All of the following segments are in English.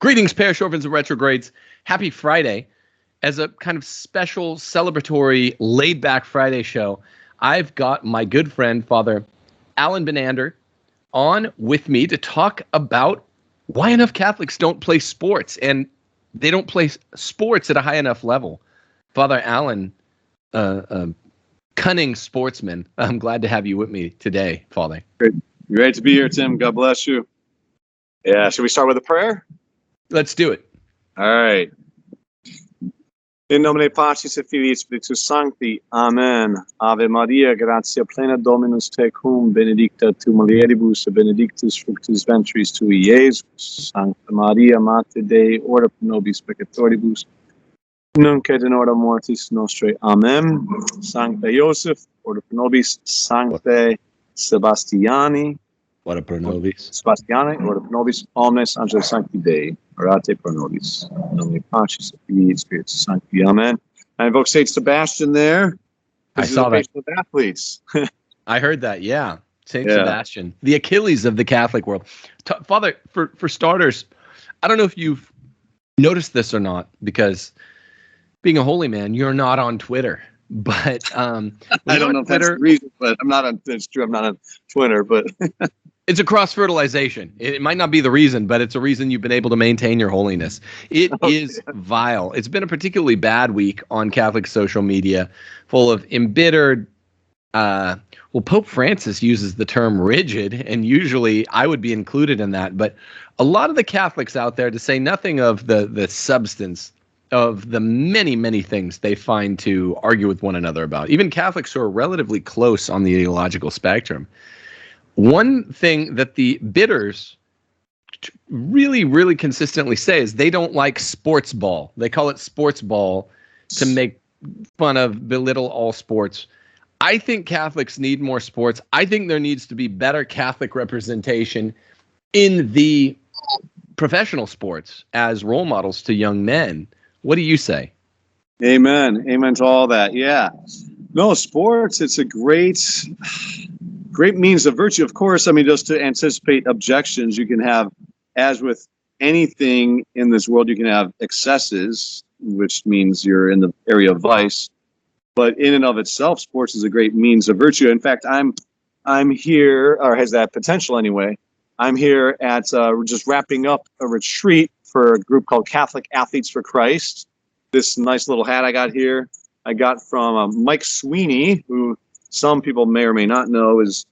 Greetings, parish orphans and retrogrades. Happy Friday. As a kind of special, celebratory, laid-back Friday show, I've got my good friend, Father Alan Benander, on with me to talk about why enough Catholics don't play sports, and they don't play sports at a high enough level. Father Alan, cunning sportsman, I'm glad to have you with me today, Father. Great to be here, Tim. God bless you. Yeah, should we start with a prayer? Let's do it. All right. In nomine Patris et Filii et Spiritus Sancti. Amen. Ave Maria, gratia plena Dominus tecum, benedicta tu mulieribus, et benedictus fructus ventris tui, Iesus. Sancta Maria, Mater Dei, ora pro nobis peccatoribus, nunc et in hora mortis nostrae. Amen. Sancta Joseph, ora pro nobis. Sanctae Sebastiani, Ora pro nobis. Sebastiani, ora pro nobis. Omnes angelos sancti Dei, orate pro nobis. In nomine Patris et Filii et Spiritus Sancti. Amen. I invoke Saint Sebastian there. I saw that. With athletes. I heard that. Yeah, Saint Sebastian, the Achilles of the Catholic world. Father, for starters, I don't know if you've noticed this or not, because being a holy man, you're not on Twitter. But I don't know if that's the reason, but I'm not on. It's true. I'm not on Twitter, but. It's a cross-fertilization. It might not be the reason, but it's a reason you've been able to maintain your holiness. It is vile. It's been a particularly bad week on Catholic social media, full of embittered. Pope Francis uses the term rigid, and usually I would be included in that. But a lot of the Catholics out there, to say nothing of the substance of the many, many things they find to argue with one another about, even Catholics who are relatively close on the ideological spectrum. One thing that the bidders really, really consistently say is they don't like sports ball. They call it sports ball to make fun of, belittle all sports. I think Catholics need more sports. I think there needs to be better Catholic representation in the professional sports as role models to young men. What do you say? Amen. Amen to all that. Yeah. No, sports, it's a great means of virtue. Of course, I mean, just to anticipate objections, you can have, as with anything in this world, you can have excesses, which means you're in the area of vice. But in and of itself, sports is a great means of virtue. In fact, I'm here, or has that potential anyway. I'm here at we're just wrapping up a retreat for a group called Catholic Athletes for Christ. This nice little hat I got here, I got from Mike Sweeney, who some people may or may not know was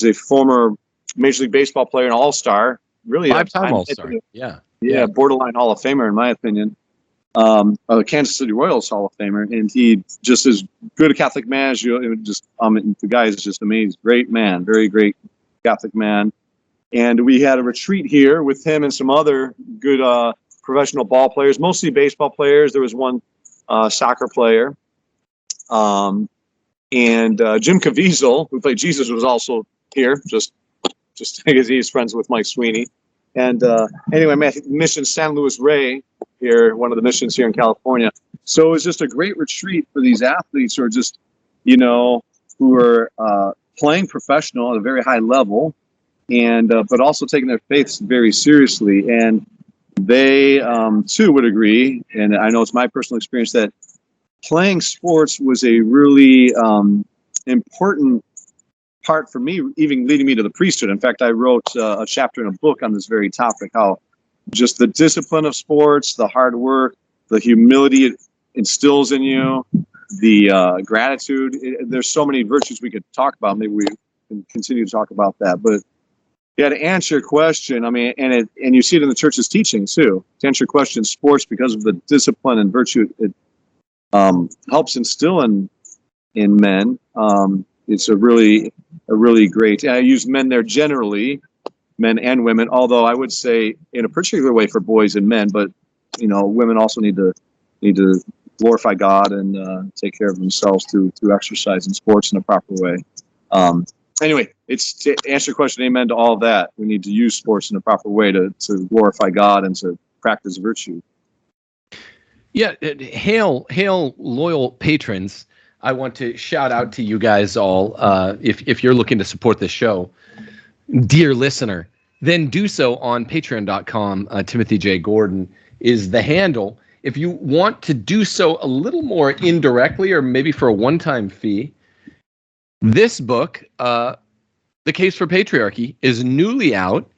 a former Major League Baseball player and All-Star. Really, five-time All-Star. Yeah, borderline Hall of Famer in my opinion. Kansas City Royals Hall of Famer, and he just is good a Catholic man as you. The guy is just amazing, great man, very great Catholic man. And we had a retreat here with him and some other good professional ball players, mostly baseball players. There was one soccer player. And Jim Caviezel, who played Jesus, was also here, just because he's friends with Mike Sweeney. And anyway, Mission San Luis Rey here, one of the missions here in California. So it was just a great retreat for these athletes who are just, who are playing professional at a very high level, and but also taking their faiths very seriously. And they too would agree, and I know it's my personal experience, that playing sports was a really important part for me, even leading me to the priesthood. In fact, I wrote a chapter in a book on this very topic, how just the discipline of sports, the hard work, the humility it instills in you, the gratitude. There's so many virtues we could talk about. Maybe we can continue to talk about that. But yeah, to answer your question, I mean, and you see it in the church's teaching too. To answer your question, sports, because of the discipline and virtue it helps instill in men. It's a really great. I use men there generally, men and women. Although I would say in a particular way for boys and men, but women also need to glorify God and take care of themselves through exercise and sports in a proper way. Anyway, it's to answer your question. Amen to all of that. We need to use sports in a proper way to glorify God and to practice virtue. Yeah, hail, loyal patrons. I want to shout out to you guys all. If you're looking to support this show, dear listener, then do so on patreon.com. Timothy J. Gordon is the handle. If you want to do so a little more indirectly, or maybe for a one-time fee, this book, The Case for Patriarchy, is newly out.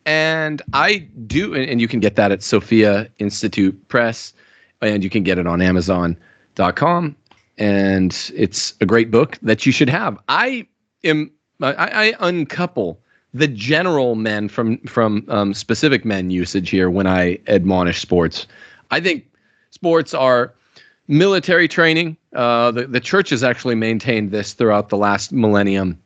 And and you can get that at Sophia Institute Press, and you can get it on Amazon.com. And it's a great book that you should have. I uncouple the general men from specific men usage here when I admonish sports. I think sports are military training. The church has actually maintained this throughout the last millennium.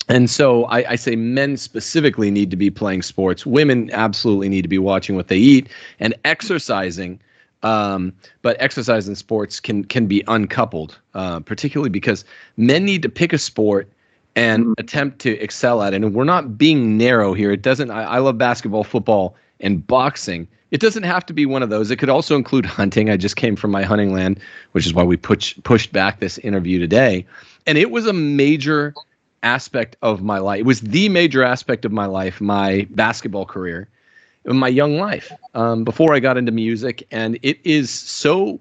And so I say men specifically need to be playing sports. Women absolutely need to be watching what they eat and exercising. But exercise and sports can be uncoupled, particularly because men need to pick a sport and attempt to excel at it. And we're not being narrow here. It doesn't. I love basketball, football, and boxing. It doesn't have to be one of those. It could also include hunting. I just came from my hunting land, which is why we pushed back this interview today. And it was a major aspect of my life. It was the major aspect of my life, my basketball career, in my young life, before I got into music. And it is so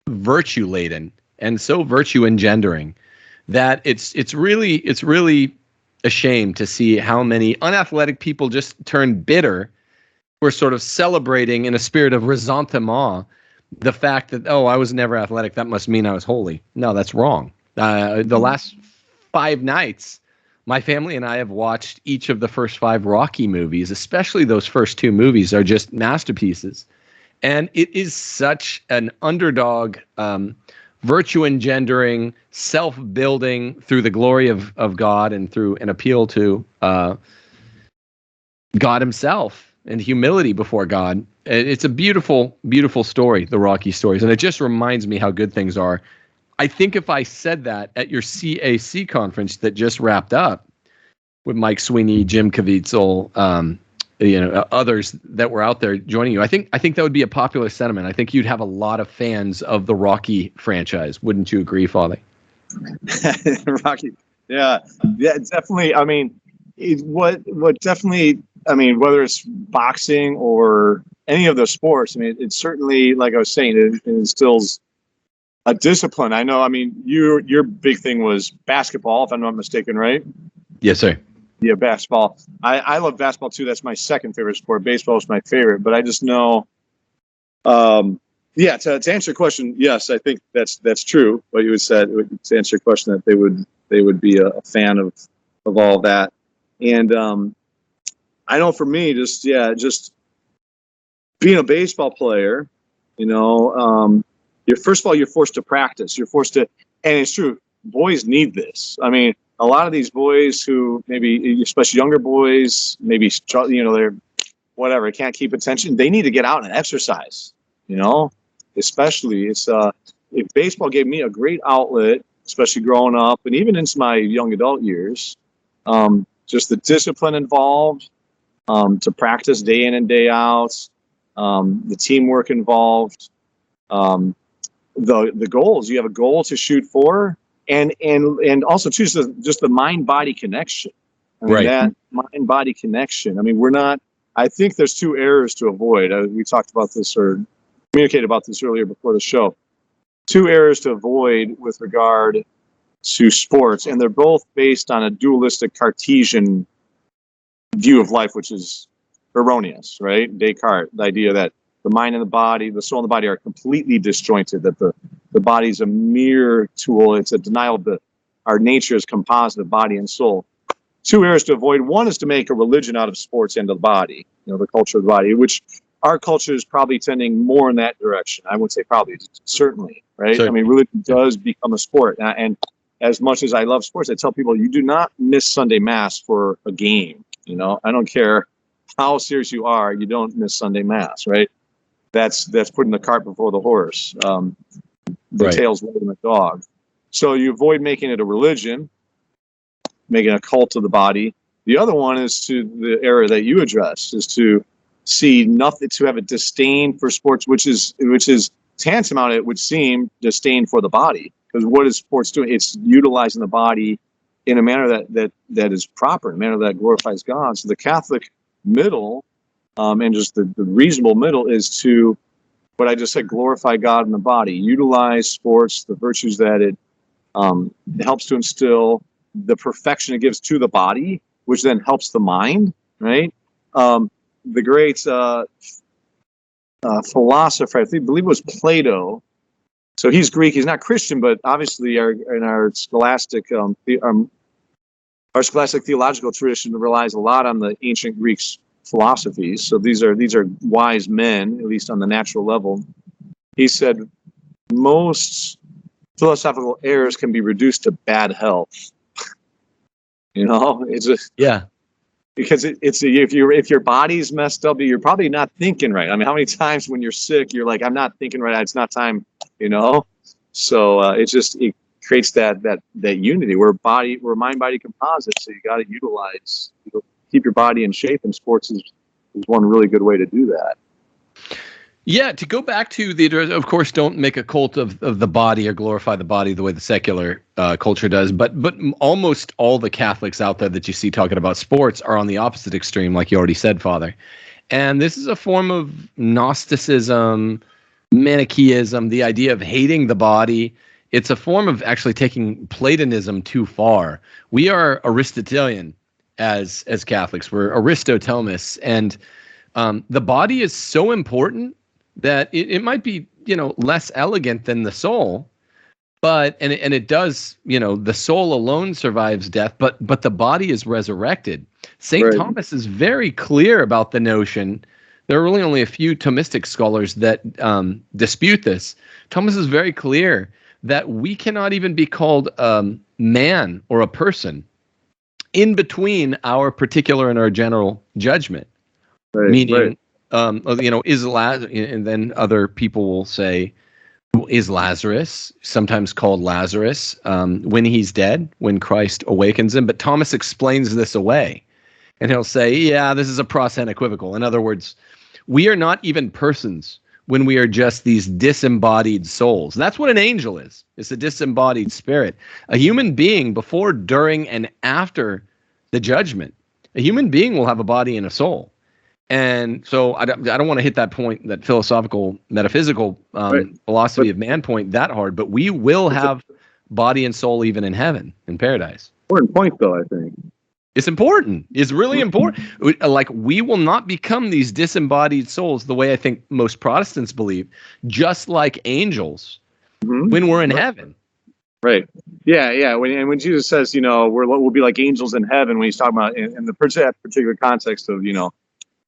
virtue laden and so virtue engendering that it's really a shame to see how many unathletic people just turn bitter. We're sort of celebrating in a spirit of ressentiment the fact that, oh, I was never athletic, that must mean I was holy. No, that's wrong. The last 5 nights, my family and I have watched each of the first 5 Rocky movies. Especially those first 2 movies are just masterpieces. And it is such an underdog, virtue engendering, self-building through the glory of God and through an appeal to God himself and humility before God. It's a beautiful, beautiful story, the Rocky stories. And it just reminds me how good things are. I think if I said that at your CAC conference that just wrapped up with Mike Sweeney, Jim Caviezel, others that were out there joining you, I think that would be a popular sentiment. I think you'd have a lot of fans of the Rocky franchise. Wouldn't you agree, Father? Rocky, yeah, definitely. I mean, whether it's boxing or any of those sports, I mean, it's certainly, like I was saying, it instills a discipline. I know. I mean, your big thing was basketball, if I'm not mistaken, right? Yes, sir. Yeah, basketball. I love basketball too. That's my second favorite sport. Baseball is my favorite, but I just know. To answer your question, yes, I think that's true. What you had said to answer your question, that they would be a fan of all of that, and I know for me, just being a baseball player, first of all, you're forced to practice. You're forced to, and it's true. Boys need this. I mean, a lot of these boys who maybe, especially younger boys, maybe they're whatever, can't keep attention. They need to get out and exercise. Especially if baseball gave me a great outlet, especially growing up and even into my young adult years. Just the discipline involved, to practice day in and day out, the teamwork involved. The goals, you have a goal to shoot for, and also too, just the mind-body connection. I mean, right. That mind-body connection. I mean, I think there's 2 errors to avoid. We talked about this or communicated about this earlier before the show. 2 errors to avoid with regard to sports, and they're both based on a dualistic Cartesian view of life, which is erroneous, right? Descartes, the idea that the mind and the body, the soul and the body are completely disjointed, that the body is a mere tool. It's a denial of our nature is composite of body and soul. 2 errors to avoid. One is to make a religion out of sports and the body, the culture of the body, which our culture is probably tending more in that direction. I would say probably, certainly, right? Certainly. I mean, religion does become a sport. And as much as I love sports, I tell people, you do not miss Sunday Mass for a game. I don't care how serious you are, you don't miss Sunday Mass, right? That's putting the cart before the horse. The right. Tail's wagging the dog. So you avoid making it a religion, making a cult of the body. The other one is to the error that you addressed, is to see nothing, to have a disdain for sports, which is tantamount, it would seem, disdain for the body. Because what is sports doing? It's utilizing the body in a manner that is proper, in a manner that glorifies God. So the Catholic middle, and just the reasonable middle, is to, what I just said, glorify God in the body, utilize sports, the virtues that it helps to instill, the perfection it gives to the body, which then helps the mind, right? The great philosopher, I believe it was Plato. So he's Greek, he's not Christian, but obviously in our scholastic theological tradition relies a lot on the ancient Greek philosophies. So these are wise men, at least on the natural level. He said most philosophical errors can be reduced to bad health. It's because it's if your body's messed up, you're probably not thinking right. I mean, how many times when you're sick, you're like, I'm not thinking right. It's not time. So it creates that unity. We're a mind-body composite. So you got to utilize, keep your body in shape, and sports is one really good way to do that. Yeah, to go back to of course, don't make a cult of the body or glorify the body the way the secular culture does. But almost all the Catholics out there that you see talking about sports are on the opposite extreme, like you already said, Father. And this is a form of Gnosticism, Manichaeism, the idea of hating the body. It's a form of actually taking Platonism too far. We are Aristotelian as Catholics. We're Aristotelmists, and the body is so important that it might be, less elegant than the soul, but it does, the soul alone survives death, but the body is resurrected. Saint Thomas is very clear about the notion. There are really only a few Thomistic scholars that dispute this. Thomas is very clear that we cannot even be called man or a person in between our particular and our general judgment. Meaning, is Lazarus, and then other people will say, is Lazarus, sometimes called Lazarus, when he's dead, when Christ awakens him? But Thomas explains this away, and he'll say, yeah, this is a pros and equivocal. In other words, we are not even persons when we are just these disembodied souls. That's what an angel is. It's a disembodied spirit. A human being, before, during, and after the judgment, a human being will have a body and a soul. And so I don't want to hit that point, that philosophical, metaphysical philosophy of man point that hard, but we will have body and soul even in heaven, in paradise. Important point, though, I think. It's important. It's really important. Like, we will not become these disembodied souls the way I think most Protestants believe, just like angels when we're in heaven. Right. Yeah. When Jesus says, we'll be like angels in heaven, when he's talking about in the particular context of,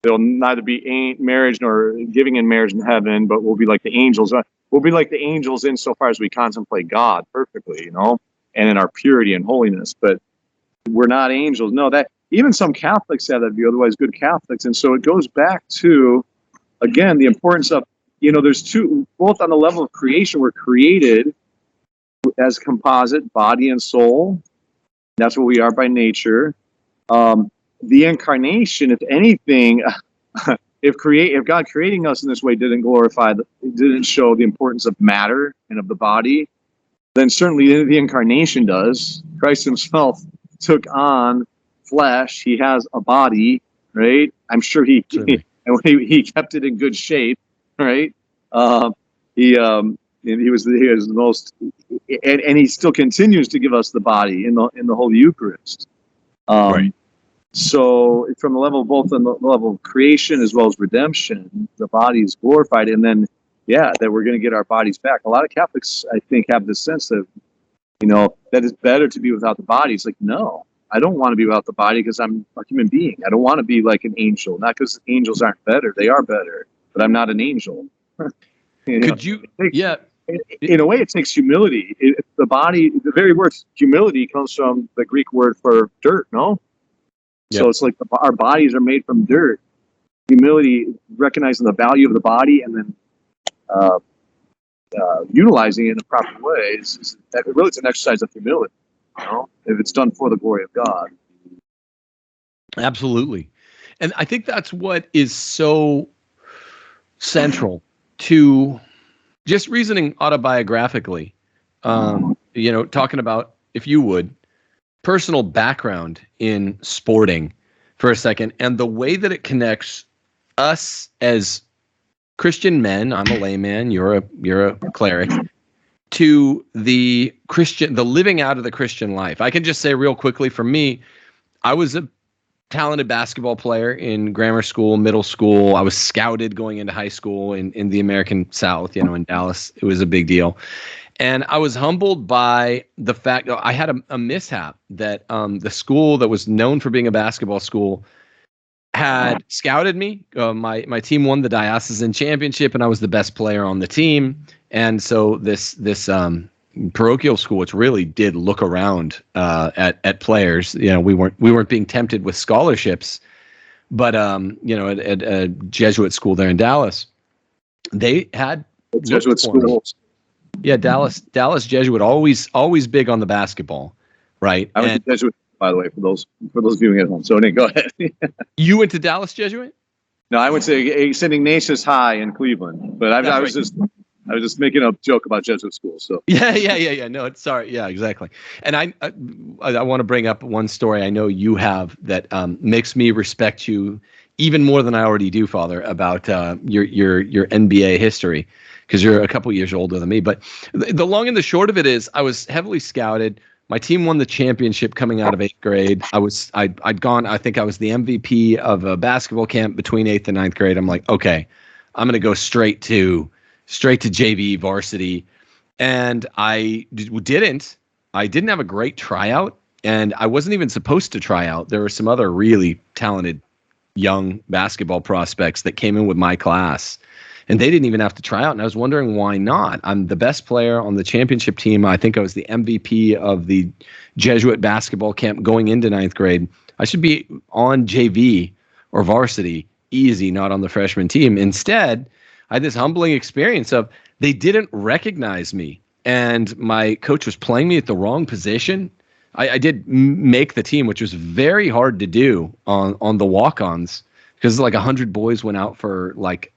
there'll neither be marriage nor giving in marriage in heaven, but we'll be like the angels. We'll be like the angels insofar as we contemplate God perfectly, and in our purity and holiness. But we're not angels. No, that even some Catholics have that view, otherwise good Catholics. And so it goes back to, again, the importance of, there's two, both on the level of creation, we're created as composite, body and soul. That's what we are by nature. The incarnation, if anything, if God creating us in this way didn't show the importance of matter and of the body, then certainly the incarnation does. Christ himself took on flesh. He has a body, right? I'm sure he kept it in good shape, right? He was the most, and he still continues to give us the body in the Holy Eucharist. Right. So from the level, both on the level of creation as well as redemption, the body is glorified, and then that we're going to get our bodies back. A lot of Catholics, I think, have this sense of, that it's better to be without the body. It's like, no, I don't want to be without the body because I'm a human being. I don't want to be like an angel, not because angels aren't better. They are better, but I'm not an angel. Could you? In a way, it takes humility. The body, the very word humility comes from the Greek word for dirt, no? So it's like our bodies are made from dirt. Humility, recognizing the value of the body and then utilizing it in a proper way, it's an exercise of humility, if it's done for the glory of God. Absolutely. And I think that's what is so central to just reasoning autobiographically, talking about, if you would, personal background in sporting for a second, and the way that it connects us as Christian men. I'm a layman. You're a cleric. To the living out of the Christian life. I can just say real quickly, for me, I was a talented basketball player in grammar school, middle school. I was scouted going into high school in the American South, in Dallas. It was a big deal. And I was humbled by the fact that I had a mishap that the school that was known for being a basketball school had scouted me. My team won the diocesan championship, and I was the best player on the team. And so this parochial school, which really did look around at players. We weren't being tempted with scholarships, but at a Jesuit school there in Dallas, they had Jesuit schools. Yeah, Dallas Jesuit, always big on the basketball, right? I went to Jesuit, by the way, for those viewing at home. So go ahead. You went to Dallas Jesuit? No, I went to St. Ignatius High in Cleveland, but I was just making a joke about Jesuit schools. So yeah. No, it's sorry. Yeah, exactly. And I want to bring up one story I know you have that makes me respect you even more than I already do, Father, about your NBA history, because you're a couple years older than me. But the long and the short of it is, I was heavily scouted. My team won the championship coming out of 8th grade. I'd gone. I think I was the MVP of a basketball camp between 8th and 9th grade. I'm like, okay, I'm going to go straight to JV varsity. And I didn't have a great tryout, and I wasn't even supposed to try out. There were some other really talented young basketball prospects that came in with my class, and they didn't even have to try out. And I was wondering why not. I'm the best player on the championship team. I think I was the MVP of the Jesuit basketball camp going into 9th grade. I should be on JV or varsity, easy, not on the freshman team. Instead, I had this humbling experience of they didn't recognize me, and my coach was playing me at the wrong position. I did make the team, which was very hard to do on the walk-ons, because like 100 boys went out for like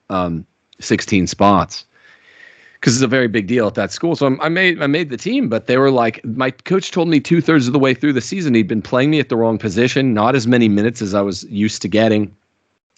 16 spots, because it's a very big deal at that school. So I made the team, but they were like, my coach told me 2/3 of the way through the season he'd been playing me at the wrong position, not as many minutes as I was used to getting.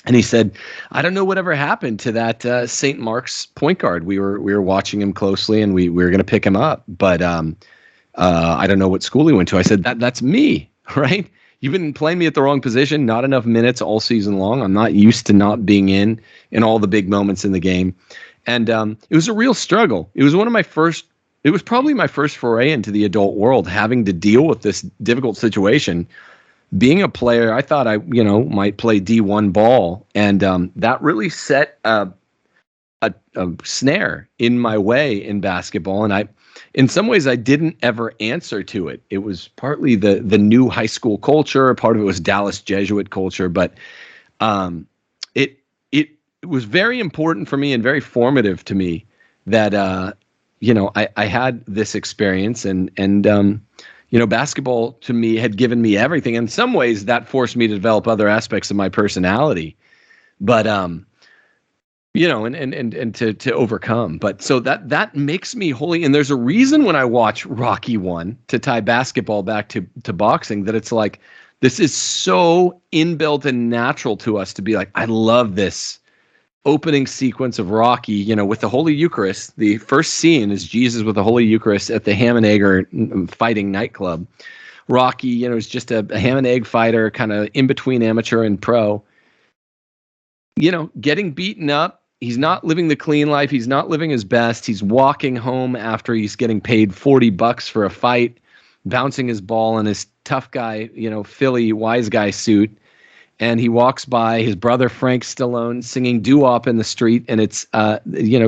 And he said, I don't know whatever happened to that St. Mark's point guard. We were watching him closely, and we were going to pick him up, but I don't know what school he went to. I said, that's me, right? You've been playing me at the wrong position, not enough minutes all season long. I'm not used to not being in all the big moments in the game. And it was a real struggle. It was probably my first foray into the adult world, having to deal with this difficult situation. Being a player, I thought I might play D1 ball, and that really set a snare in my way in basketball. And in some ways, I didn't ever answer to it. It was partly the new high school culture. Part of it was Dallas Jesuit culture, but it was very important for me and very formative to me that I had this experience, and basketball to me had given me everything. In some ways, that forced me to develop other aspects of my personality, but and to overcome. But so that makes me holy. And there's a reason when I watch Rocky 1, to tie basketball back to boxing, that it's like, this is so inbuilt and natural to us to be like, I love this opening sequence of Rocky, with the Holy Eucharist. The first scene is Jesus with the Holy Eucharist at the ham and egg fighting nightclub. Rocky, is just a ham and egg fighter, kind of in between amateur and pro, getting beaten up. He's not living the clean life. He's not living his best. He's walking home after he's getting paid $40 for a fight, bouncing his ball in his tough guy, Philly wise guy suit. And he walks by his brother Frank Stallone singing doo-wop in the street, and it's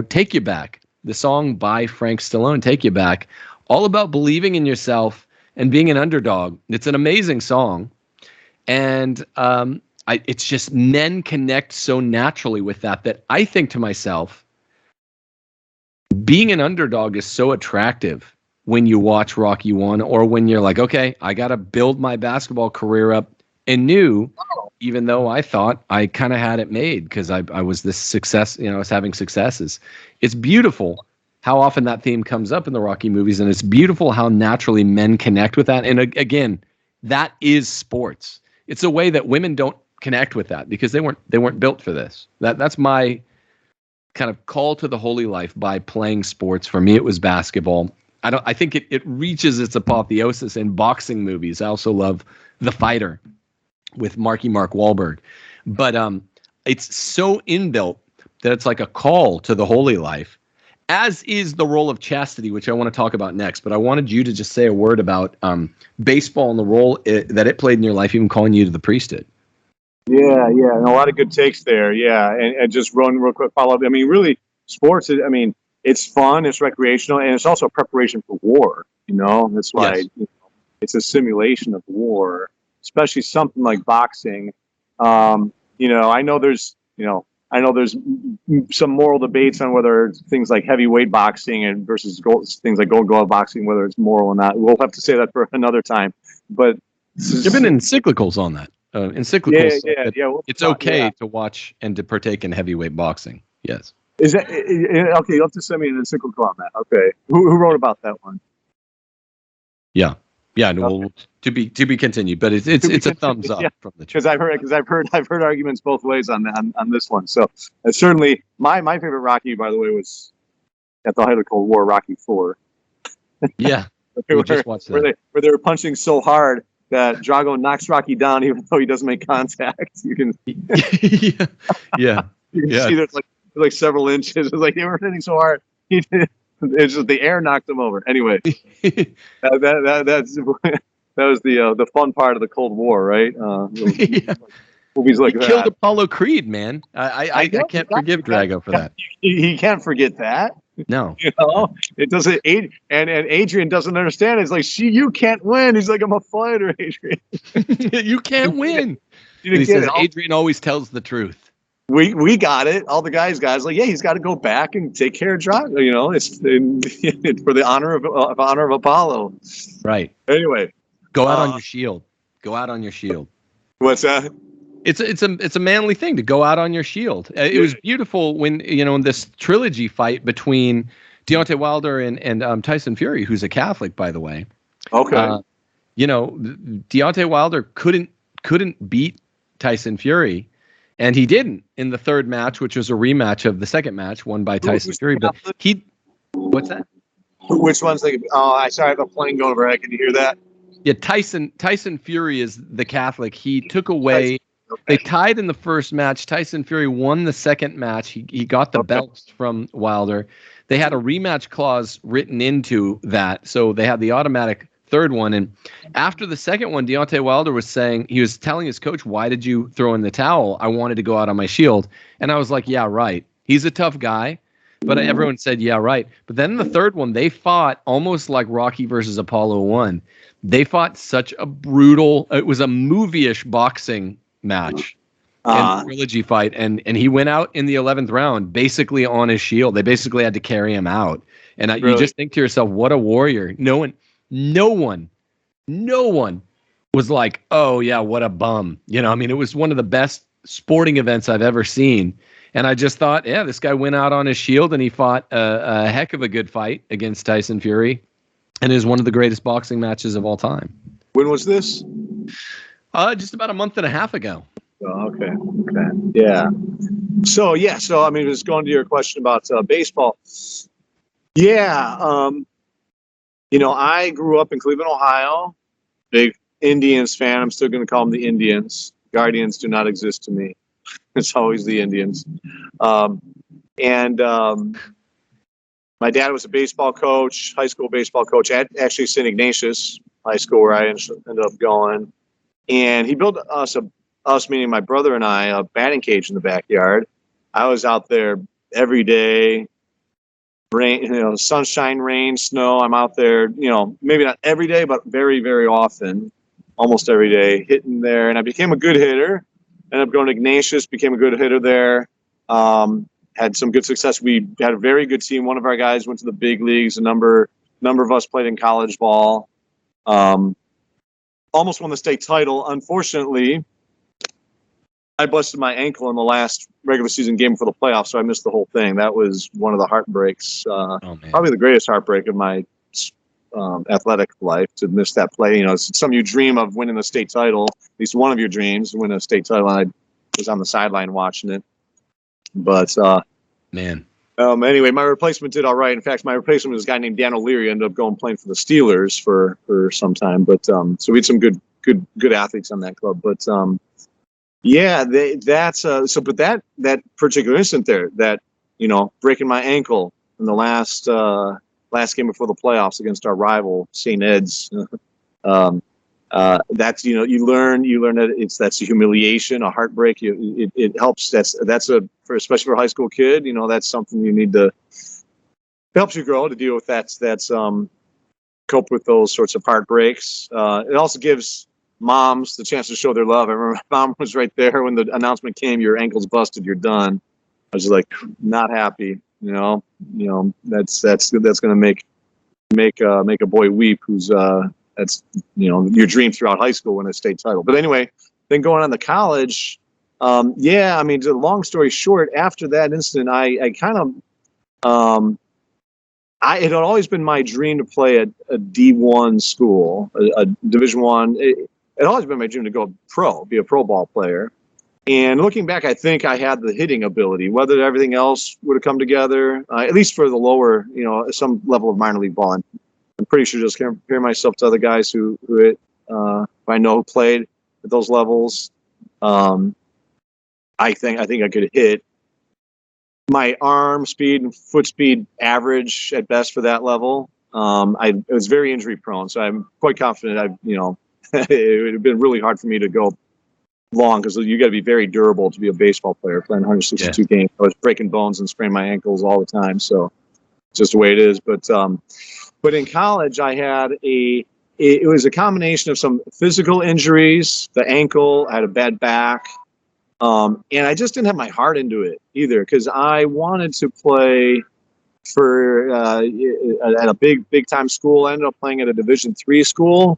Take You Back, the song by Frank Stallone, Take You Back, all about believing in yourself and being an underdog. It's an amazing song, and it's just men connect so naturally with that I think to myself, being an underdog is so attractive when you watch Rocky 1, or when you're like, okay, I got to build my basketball career up anew, even though I thought I kind of had it made because I was this success, I was having successes. It's beautiful how often that theme comes up in the Rocky movies, and it's beautiful how naturally men connect with that. And again, That is sports. It's a way that women don't connect with that because they weren't built for this. That's my kind of call to the holy life by playing sports. For me, it was basketball. I think it reaches its apotheosis in boxing movies. I also love The Fighter with Mark Wahlberg. But it's so inbuilt that it's like a call to the holy life, as is the role of chastity, which I want to talk about next. But I wanted you to just say a word about baseball and the role that it played in your life, even calling you to the priesthood. Yeah, and a lot of good takes there. Yeah, and just run real quick follow up. I mean, really, sports. I mean, it's fun, it's recreational, and it's also a preparation for war. You know, that's why it's a simulation of war, especially something like boxing. You know, I know there's some moral debates on whether things like heavyweight boxing and versus things like gold glove boxing, whether it's moral or not. We'll have to say that for another time. But there've been encyclicals on that. Encyclicals. It's okay to watch and to partake in heavyweight boxing. Yes. Is that okay? You'll have to send me an encyclical on that. Okay. Who wrote about that one? Yeah. No, well, to be continued, but it's a thumbs up from the because I've heard arguments both ways on this one. So certainly my favorite Rocky, by the way, was at the height of the Cold War, Rocky IV. Yeah. Just watched that. Where they were punching so hard that Drago knocks Rocky down even though he doesn't make contact. You can yeah. You can see there's like several inches. It's like they were hitting so hard. It's just the air knocked him over. Anyway, that was the fun part of the Cold War, right? Movies like he that. Killed Apollo Creed, man. I can't forgive Drago for that. He can't forget that. No, you know it doesn't. And Adrian doesn't understand. It's like you can't win. He's like, I'm a fighter, Adrian. You can't win. He says Adrian always tells the truth. We got it. All the guys got it. It's like, yeah, he's got to go back and take care of Drago. You know, it's for the honor of Apollo. Right. Anyway, go out on your shield. Go out on your shield. What's that? It's a manly thing to go out on your shield. It was beautiful when in this trilogy fight between Deontay Wilder and Tyson Fury, who's a Catholic, by the way. Okay. Deontay Wilder couldn't beat Tyson Fury. And he didn't in the third match, which was a rematch of the second match won by Tyson Fury. But what's that? Which one's like? Oh, I have a plane going overhead. Can you hear that? Yeah, Tyson Fury is the Catholic. He took away. Okay. They tied in the first match. Tyson Fury won the second match. He got the belts from Wilder. They had a rematch clause written into that, so they had the automatic third one. And after the second one, Deontay Wilder was saying, he was telling his coach, why did you throw in the towel? I wanted to go out on my shield. And I was like, yeah, right. He's a tough guy. But everyone said, yeah, right. But then the third one, they fought almost like Rocky versus Apollo 1. They fought such a brutal, it was a movie-ish boxing match and trilogy fight. And he went out in the 11th round, basically on his shield. They basically had to carry him out. And you just think to yourself, what a warrior. No one was like, oh yeah, what a bum. It was one of the best sporting events I've ever seen. And I just thought, yeah, this guy went out on his shield and he fought a heck of a good fight against Tyson Fury. And it was one of the greatest boxing matches of all time. When was this? Just about a month and a half ago. Oh, okay. Yeah. So just going to your question about baseball. Yeah. I grew up in Cleveland, Ohio. Big Indians fan. I'm still going to call them the Indians. Guardians do not exist to me. It's always the Indians. My dad was a baseball coach, high school baseball coach at actually St. Ignatius High School, where I ended up going. And he built us meaning my brother and I, a batting cage in the backyard. I was out there every day. Rain, sunshine, rain, snow. I'm out there, maybe not every day, but very, very often, almost every day, hitting there. And I became a good hitter. Ended up going to Ignatius, became a good hitter there. Had some good success. We had a very good team. One of our guys went to the big leagues. A number of us played in college ball. Almost won the state title. Unfortunately, I busted my ankle in the last regular season game for the playoffs, so I missed the whole thing. That was one of the heartbreaks. Probably the greatest heartbreak of my athletic life to miss that play. You know, it's something you dream of, winning the state title. At least one of your dreams, win a state title. I was on the sideline watching it, but Man. Anyway, my replacement did all right. In fact, my replacement was a guy named Dan O'Leary. Ended up going playing for the Steelers for some time. But so we had some good athletes on that club. But yeah, but that particular incident there, that, you know, breaking my ankle in the last game before the playoffs against our rival St. Ed's. That's, you know, you learn that that's a humiliation, a heartbreak. It helps. Especially for a high school kid, you know, that's something you need to, it helps you grow to deal with cope with those sorts of heartbreaks. It also gives moms the chance to show their love. I remember my mom was right there when the announcement came, your ankle's busted, you're done. I was like, not happy, you know, that's going to make a boy weep who's, that's, you know, your dream throughout high school, win a state title. But anyway, then going on to college, yeah, I mean, long story short, after that incident, I kind of, it had always been my dream to play at a D1 school, a Division I. It had always been my dream to go pro, be a pro ball player. And looking back, I think I had the hitting ability. Whether everything else would have come together, at least for the lower, you know, some level of minor league ball. I'm pretty sure just compare myself to other guys who I know who played at those levels. I think I could hit. My arm speed and foot speed average at best for that level. I was very injury prone, so I'm quite confident. It would have been really hard for me to go long because you got to be very durable to be a baseball player playing 162 games. I was breaking bones and spraining my ankles all the time, so just the way it is. But in college, I had it was a combination of some physical injuries, the ankle, I had a bad back, and I just didn't have my heart into it either because I wanted to play for at a big time school. I ended up playing at a Division III school.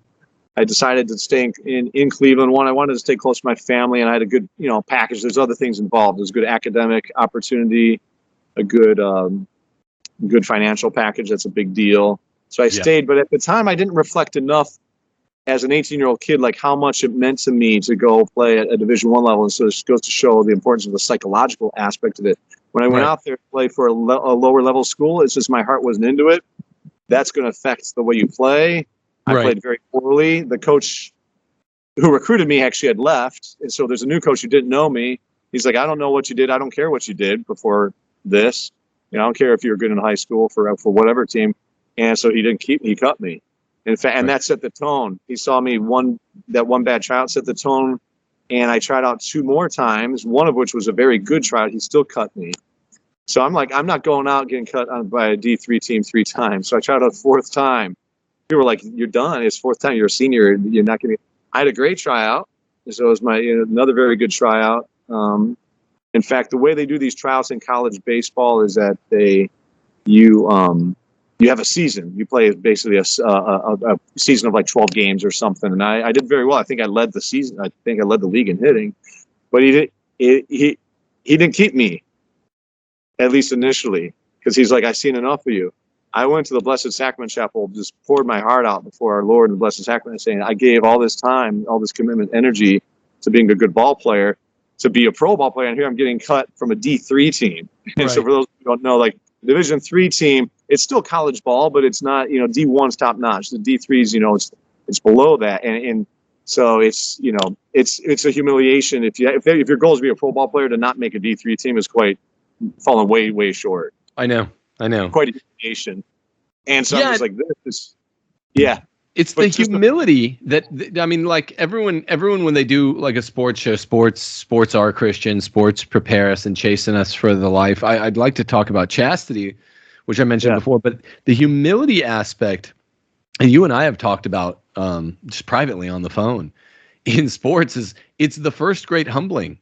I decided to stay in Cleveland. I wanted to stay close to my family, and I had a good, you know, package. There's other things involved. There's good academic opportunity, a good financial package. That's a big deal. So I stayed, but at the time I didn't reflect enough as an 18-year-old kid, like how much it meant to me to go play at a Division I level. And so it goes to show the importance of the psychological aspect of it. When I went out there to play for a lower level school, it's just my heart wasn't into it. That's going to affect the way you play. I played very poorly. The coach who recruited me actually had left. And so there's a new coach who didn't know me. He's like, I don't know what you did. I don't care what you did before this. You know, I don't care if you were good in high school for whatever team. And so he didn't keep me. He cut me. In fact, and that set the tone. He saw me that one bad tryout set the tone, and I tried out 2 more times, one of which was a very good tryout. He still cut me. So I'm like, I'm not going out getting cut by a D3 team 3 times. So I tried out a 4th time. People were like, "You're done. It's 4th time. You're a senior. You're not going to." I had a great tryout. So it was another very good tryout. In fact, the way they do these tryouts in college baseball is that you have a season. You play basically a season of like 12 games or something. And I did very well. I think I led the season. I think I led the league in hitting. But he didn't keep me, at least initially, because he's like, I've seen enough of you. I went to the Blessed Sacrament Chapel, just poured my heart out before our Lord in the Blessed Sacrament, saying, I gave all this time, all this commitment, energy to being a good ball player, to be a pro ball player. And here I'm getting cut from a D3 team. And so for those who don't know, like Division III team, it's still college ball, but it's not, D1's top notch. The D3s, it's below that. And so it's, it's a humiliation. If your goal is to be a pro ball player, to not make a D3 team is quite falling way, way short. I know. Quite a humiliation. And so I was like, It's the humility that I mean, like everyone when they do like a sports show, sports are Christian, sports prepare us and chasten us for the life. I'd like to talk about chastity, which I mentioned before, but the humility aspect, and you and I have talked about just privately on the phone in sports, it's the first great humbling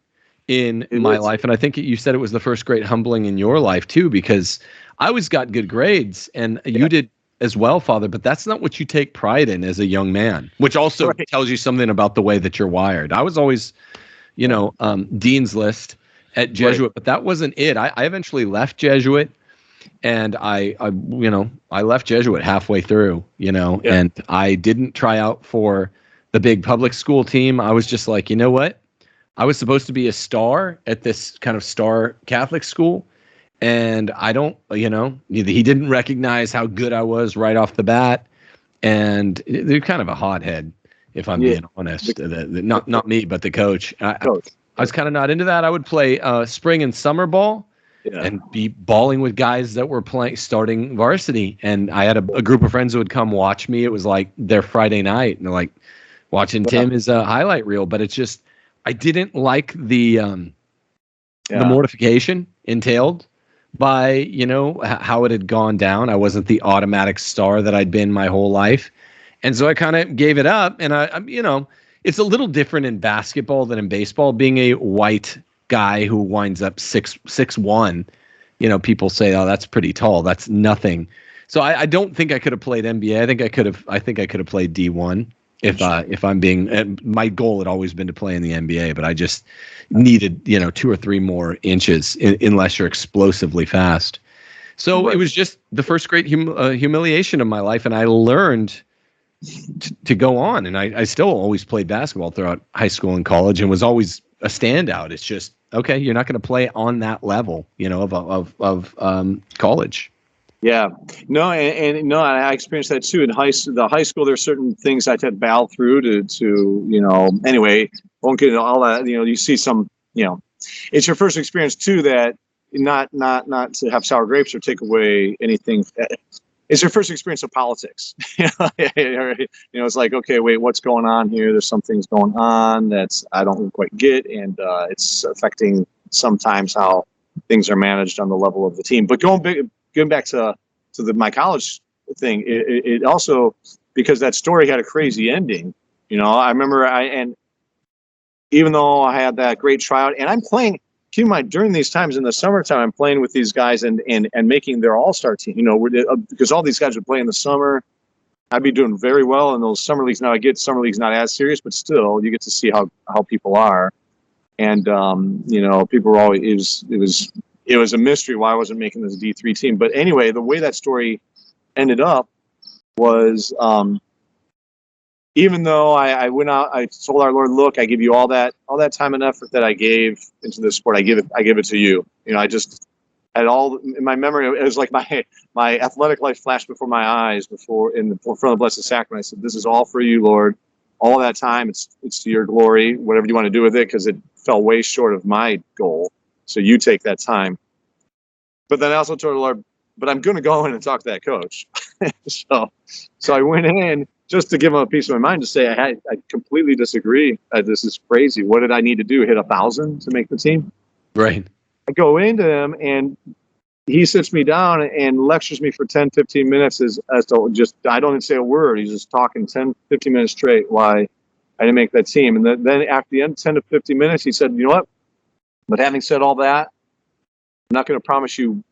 in my life. And I think you said it was the first great humbling in your life too, because I always got good grades and you did as well, Father, but that's not what you take pride in as a young man, which also tells you something about the way that you're wired. I was always, Dean's List at Jesuit, but that wasn't it. I eventually left Jesuit And I left Jesuit halfway through, and I didn't try out for the big public school team. I was just like, you know what? I was supposed to be a star at this kind of star Catholic school. And I don't, he didn't recognize how good I was right off the bat. And they're kind of a hothead, if I'm being honest. Not me, but the coach. I was kind of not into that. I would play spring and summer ball and be balling with guys that were starting varsity. And I had a group of friends who would come watch me. It was like their Friday night. And they're like, watching Tim is a highlight reel. But it's just, I didn't like the mortification entailed by, how it had gone down. I wasn't the automatic star that I'd been my whole life. And so I kind of gave it up. And it's a little different in basketball than in baseball. Being a white guy who winds up 6'1", people say, oh, that's pretty tall. That's nothing. So I don't think I could have played NBA. I think I could have played D1 if I'm being, my goal had always been to play in the NBA, but I just needed, 2 or 3 more inches unless you're explosively fast. So it was just the first great humiliation of my life. And I learned to go on. And I still always played basketball throughout high school and college and was always a standout. It's just, okay, you're not going to play on that level, of college. Yeah, no, and I experienced that too in high school. There's certain things I had to battle through to anyway, won't get into all that. You see some, it's your first experience too, that not to have sour grapes or take away anything. It's your first experience of politics. It's like, okay, wait, what's going on here? There's some things going on that's I don't quite get, and it's affecting sometimes how things are managed on the level of the team. But going back to my college thing, it also, because that story had a crazy ending. I remember and even though I had that great tryout, and I'm playing. Keep in mind, during these times in the summertime, I'm playing with these guys and making their all-star team. Because all these guys would play in the summer. I'd be doing very well in those summer leagues. Now I get summer leagues not as serious, but still, you get to see how people are. And people were always it was a mystery why I wasn't making this D3 team. But anyway, the way that story ended up was, even though I went out, I told our Lord, look, I give you all that time and effort that I gave into this sport. I give it to you. I just had all in my memory. It was like my athletic life flashed before my eyes in front of the Blessed Sacrament. I said, this is all for you, Lord. All that time, it's to your glory, whatever you want to do with it, because it fell way short of my goal. So you take that time. But then I also told the Lord, but I'm going to go in and talk to that coach. So I went in just to give him a piece of my mind to say, I completely disagree. This is crazy. What did I need to do? Hit 1,000 to make the team? Right. I go into him and he sits me down and lectures me for 10, 15 minutes as to just, I don't even say a word. He's just talking 10, 15 minutes straight why I didn't make that team. And then after the end, 10 to 15 minutes, he said, you know what? But having said all that, I'm not going to promise you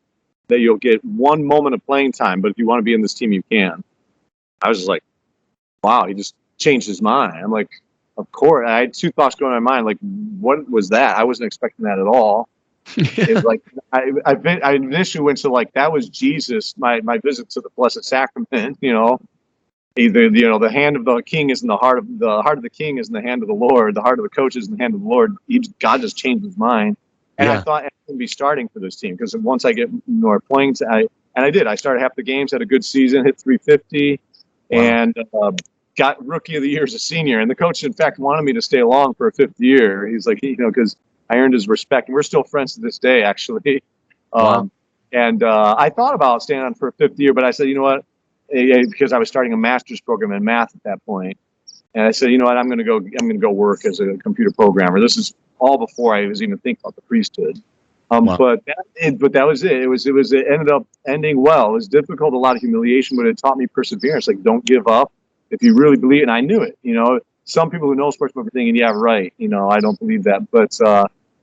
that you'll get one moment of playing time, but if you want to be in this team, you can. I was just like, wow, he just changed his mind. I'm like, of course. I had 2 thoughts going in my mind. Like, what was that? I wasn't expecting that at all. It was like, I initially went to like, that was Jesus, my visit to the Blessed Sacrament, Either, the hand of the king is in the heart of the king is in the hand of the Lord. The heart of the coach is in the hand of the Lord. God just changed his mind. And I thought I would be starting for this team because once I get more playing, I did. I started half the games, had a good season, hit 350, and got Rookie of the Year as a senior. And the coach, in fact, wanted me to stay along for a 5th year. He's like, because I earned his respect. And we're still friends to this day, actually. And I thought about staying on for a 5th year, but I said, you know what? Because I was starting a master's program in math at that point. And I said, you know what? I'm going to go work as a computer programmer. This is all before I was even thinking about the priesthood. But that was it. It ended up ending well. It was difficult, a lot of humiliation, but it taught me perseverance. Like, don't give up if you really believe it. And I knew it. Some people who know sports are thinking, yeah, right. I don't believe that, but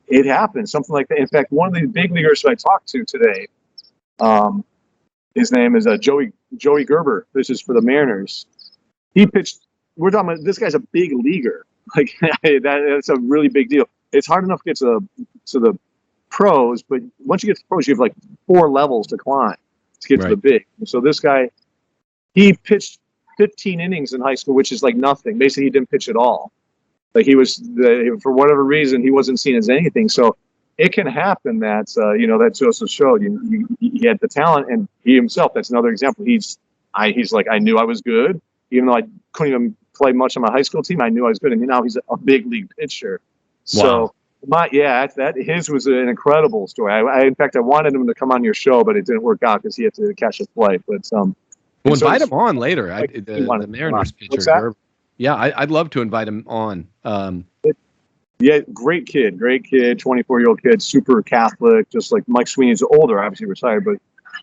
it happened. Something like that. In fact, one of the big leaguers who I talked to today, his name is Joey Gerber. This is for the Mariners. He pitched. We're talking about this guy's a big leaguer. Like that's a really big deal. It's hard enough to get to the pros, but once you get to pros, you have like 4 levels to climb to get to the big. And so this guy, he pitched 15 innings in high school, which is like nothing. Basically, he didn't pitch at all. Like for whatever reason, he wasn't seen as anything. So it can happen that, that Joseph showed. He had the talent, and he himself, that's another example. He's like, I knew I was good. Even though I couldn't even play much on my high school team, I knew I was good. And now he's a big league pitcher. Wow. So his was an incredible story. In fact, I wanted him to come on your show, but it didn't work out because he had to catch a flight. But we'll invite him on later. The Mariners pitcher. Yeah, I'd love to invite him on. Yeah, great kid, 24-year-old kid, super Catholic, just like Mike Sweeney's older, obviously retired, but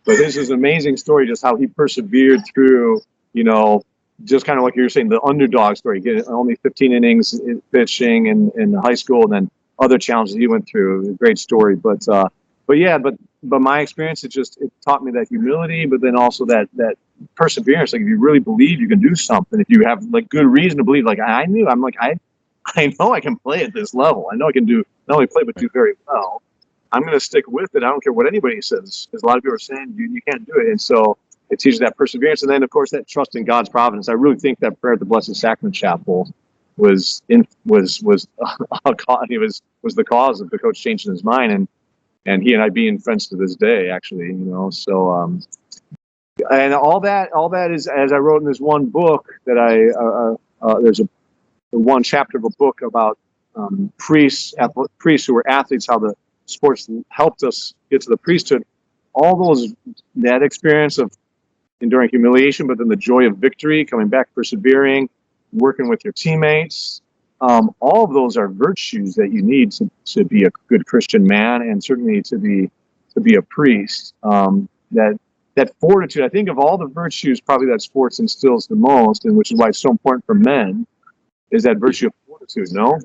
this is an amazing story, just how he persevered through, just kind of like you're saying, the underdog story, getting only 15 innings in pitching in high school, and then other challenges he went through. Great story, but my experience, it taught me that humility, but then also that perseverance. Like if you really believe you can do something, if you have like good reason to believe, like I know I can play at this level. I know I can do not only play but do very well. I'm going to stick with it. I don't care what anybody says, because a lot of people are saying you can't do it, and so it teaches that perseverance, and then of course that trust in God's providence. I really think that prayer at the Blessed Sacrament Chapel was the cause of the coach changing his mind, and he and I being friends to this day, actually. So and all that is, as I wrote in this one book that there's one chapter of a book about priests who were athletes, how the sports helped us get to the priesthood. All that experience of enduring humiliation, but then the joy of victory, coming back, persevering, working with your teammates. All of those are virtues that you need to be a good Christian man, and certainly to be a priest. That fortitude, I think of all the virtues, probably that sports instills the most, and which is why it's so important for men, is that virtue of fortitude. No?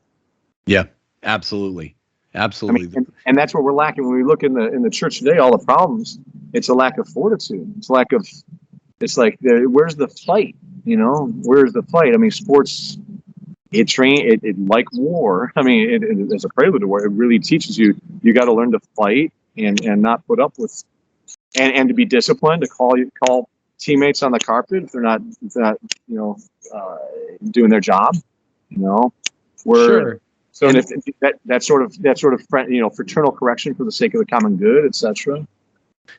Yeah, absolutely. I mean, and that's what we're lacking when we look in the church today. All the problems, it's a lack of fortitude. It's like where's the fight? Where's the fight? I mean, sports, it like war. I mean, it as a prelude to war, it really teaches you got to learn to fight and not put up with, and to be disciplined, to call teammates on the carpet if they're not doing their job. Sure. So and that sort of fraternal correction for the sake of the common good, etc.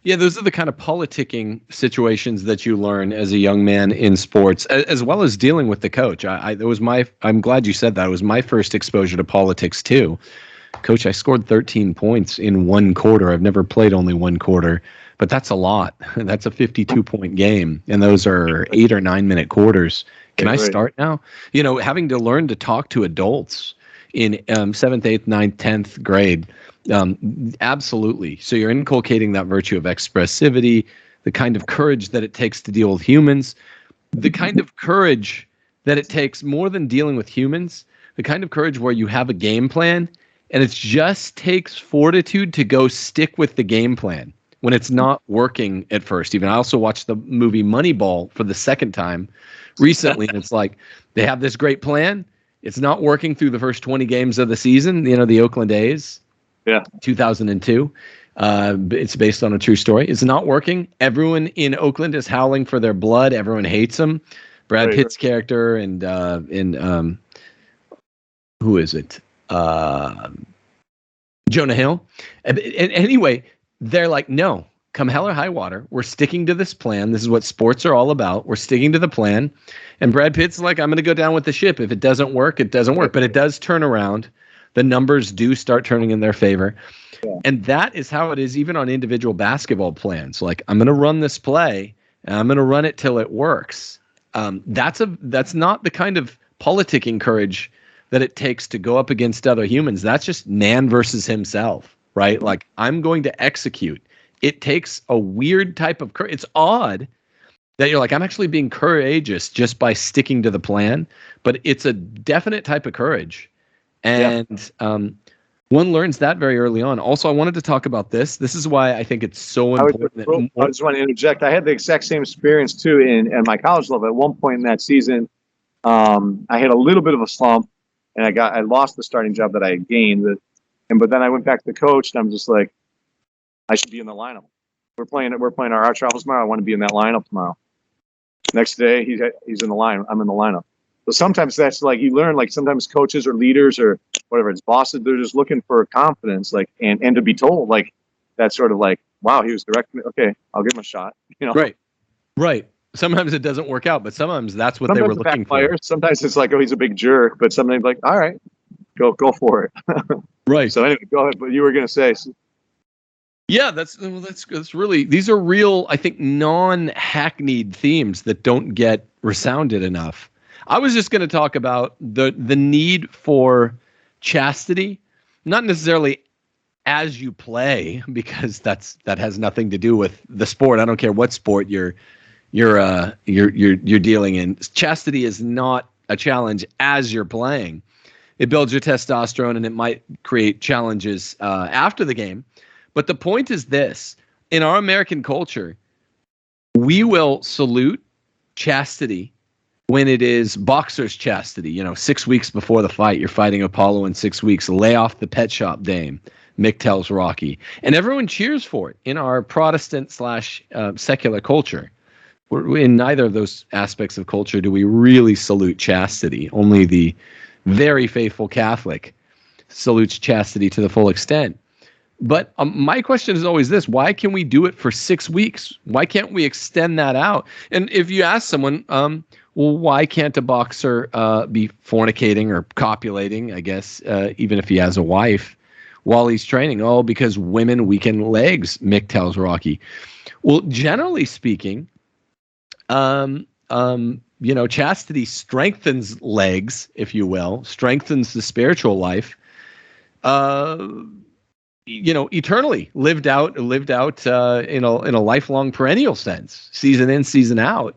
Yeah, those are the kind of politicking situations that you learn as a young man in sports, as well as dealing with the coach. I'm glad you said that. It was my first exposure to politics too. Coach, I scored 13 points in one quarter. I've never played only one quarter, but that's a lot. That's a 52-point game, and those are 8 or 9 minute quarters. Can I start now? Having to learn to talk to adults in 7th, 8th, 9th, 10th grade. Absolutely. So you're inculcating that virtue of expressivity, the kind of courage that it takes to deal with humans, the kind of courage that it takes more than dealing with humans, the kind of courage where you have a game plan, and it just takes fortitude to go stick with the game plan when it's not working at first. Even I also watched the movie Moneyball for the second time recently, and it's like they have this great plan. It's not working through the first 20 games of the season, the Oakland A's. Yeah. 2002. It's based on a true story. It's not working. Everyone in Oakland is howling for their blood. Everyone hates him. Brad Pitt's character and who is it? Jonah Hill. And anyway, they're like, no, come hell or high water, we're sticking to this plan. This is what sports are all about. We're sticking to the plan. And Brad Pitt's like, I'm going to go down with the ship. If it doesn't work, it doesn't work. But it does turn around. The numbers do start turning in their favor. Yeah. And that is how it is even on individual basketball plans. Like, I'm going to run this play, and I'm going to run it till it works. That's not the kind of politicking courage that it takes to go up against other humans. That's just man versus himself, right? Like, I'm going to execute. It takes a weird type of courage. It's odd that you're like, I'm actually being courageous just by sticking to the plan, but it's a definite type of courage. And one learns that very early on. Also, I wanted to talk about this. This is why I think it's so important. I just want to interject. I had the exact same experience, too, in my college level. At one point in that season, I had a little bit of a slump, and I lost the starting job that I had gained. but then I went back to the coach, and I'm just like, I should be in the lineup. We're playing our arch rivals tomorrow. I want to be in that lineup tomorrow. Next day, he's in the line. I'm in the lineup. So sometimes that's like you learn. Like sometimes coaches or leaders or whatever it's bosses, they're just looking for confidence, like and to be told like that sort of like, wow, he was directing. Okay, I'll give him a shot. You know, right. Sometimes it doesn't work out, but sometimes that's what they were looking for. Sometimes it's like, oh, he's a big jerk, but sometimes like, all right, go for it. Right. So anyway, go ahead. But you were going to say. Yeah, that's really, these are real, I think, non-hackneyed themes that don't get resounded enough. I was just going to talk about the need for chastity, not necessarily as you play, because that has nothing to do with the sport. I don't care what sport you're dealing in. Chastity is not a challenge as you're playing. It builds your testosterone, and it might create challenges after the game. But the point is this: in our American culture, we will salute chastity when it is boxer's chastity. 6 weeks before the fight, you're fighting Apollo in 6 weeks. Lay off the pet shop dame, Mick tells Rocky. And everyone cheers for it in our Protestant / secular culture. In neither of those aspects of culture do we really salute chastity. Only the very faithful Catholic salutes chastity to the full extent. But my question is always this: why can we do it for 6 weeks? Why can't we extend that out? And if you ask someone, well, why can't a boxer be fornicating or copulating, I guess, even if he has a wife while he's training? Oh, because women weaken legs, Mick tells Rocky. Well, generally speaking, chastity strengthens legs, if you will, strengthens the spiritual life. Eternally lived out in a lifelong perennial sense, season in, season out.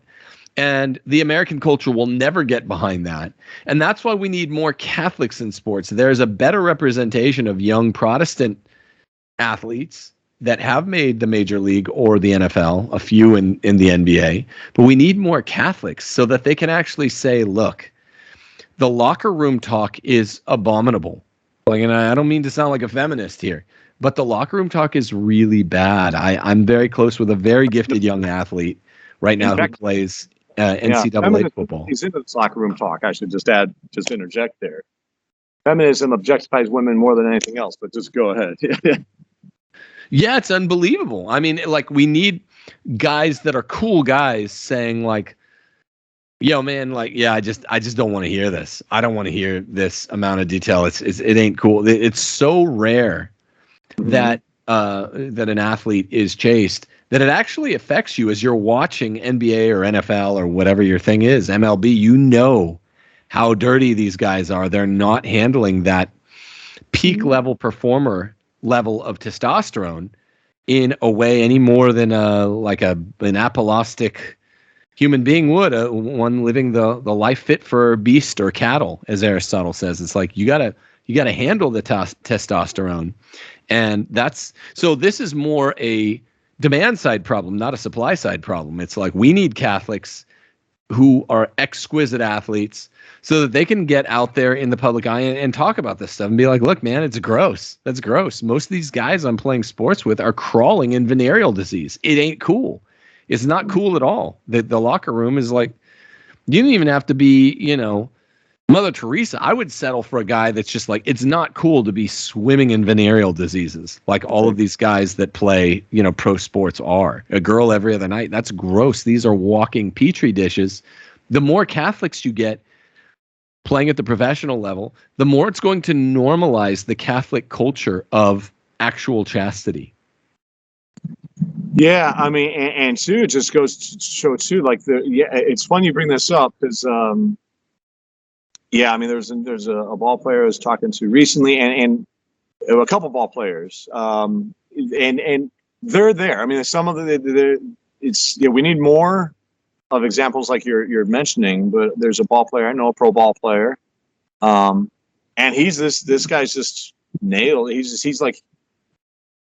And the American culture will never get behind that. And that's why we need more Catholics in sports. There's a better representation of young Protestant athletes that have made the major league or the NFL, a few in the NBA. But we need more Catholics so that they can actually say, look, the locker room talk is abominable. And I don't mean to sound like a feminist here, but the locker room talk is really bad. I'm very close with a very gifted young athlete right now who plays NCAA football. He's into this locker room talk. I should just interject there. Feminism objectifies women more than anything else, but just go ahead. Yeah, it's unbelievable. I mean, like, we need guys that are cool guys saying like, yo, man, like, yeah, I just don't want to hear this. I don't want to hear this amount of detail. It ain't cool. It's so rare that an athlete is chaste that it actually affects you as you're watching NBA or NFL or whatever your thing is, MLB. You know how dirty these guys are. They're not handling that peak level performer level of testosterone in a way any more than an apollistic human being would, one living the life fit for beast or cattle, as Aristotle says. It's like you gotta handle the testosterone, and so this is more a demand side problem, not a supply side problem. It's like we need Catholics who are exquisite athletes so that they can get out there in the public eye and talk about this stuff and be like, look, man, it's gross. That's gross. Most of these guys I'm playing sports with are crawling in venereal disease. It ain't cool. It's not cool at all. The locker room is like, you don't even have to be, Mother Teresa. I would settle for a guy that's just like, it's not cool to be swimming in venereal diseases like all of these guys that play, pro sports are. A girl every other night. That's gross. These are walking petri dishes. The more Catholics you get playing at the professional level, the more it's going to normalize the Catholic culture of actual chastity. Yeah, I mean, and too, it just goes to show too, like it's fun you bring this up because, I mean, there's a ball player I was talking to recently, and a couple ball players, and they're there. I mean, some of we need more of examples like you're mentioning, but there's a ball player I know, a pro ball player, and he's this guy's just nailed. He's like.